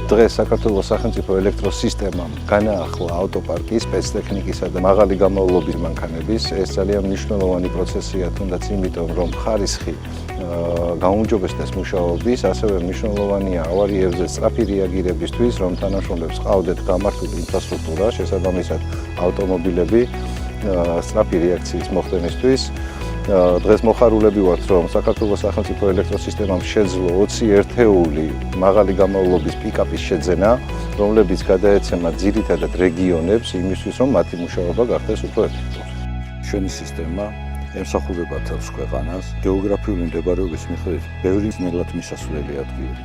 დღეს საქართველოს სახელმწიფო ელექტროსისტემამ განაახლა ავტოპარკი სპეცტექნიკისა და მაღალი გამოვლობის მანქანების. ეს ძალიან მნიშვნელოვანი პროცესია, თუნდაც იმიტომ, რომ ხარისხი გაუმჯობესდეს მუშაობის, ასევე მნიშვნელოვანია ავარიებზე სწრაფი რეაგირებისთვის, რომ თანაშრომლებს ყავდეთ გამართული ინფრასტრუქტურა, შესაბამისად ავტომობილები სწრაფი რეაქციის მოხდენისთვის. დღეს მოხარულები ვართ, რომ საქართველოს სახელმწიფო ელექტროსისტემამ შეძლო 20 ერთეული მაღალი გამოვლობის პიკაპის შეძენა, რომლებიც გადაეცემა ძირითადად რეგიონებს იმისთვის, რომ მათი მუშაობა გახდეს უფრო ეფექტური. ჩვენი სისტემა ემსახურება თელს ქვეყანას, გეოგრაფიული მდებარეობის მიხედვით ბევრი ძნელად მისასვლელი ადგილია.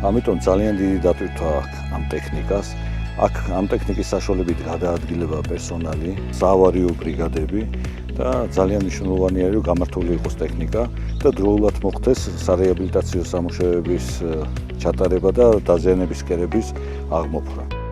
ამიტომ ძალიან დიდი დატვირთვა აქვს ამ ტექნიკას. აქ ამ ტექნიკის საშუალებით გადაადგილება პერსონალი, საავარიო ბრიგადები და ძალიან მნიშვნელოვანია, რომ გამართული იყოს ტექნიკა და დროულად მოხდეს სარეაბილიტაციო სამუშაოების ჩატარება და დაზიანების კერების აღმოფხვრა.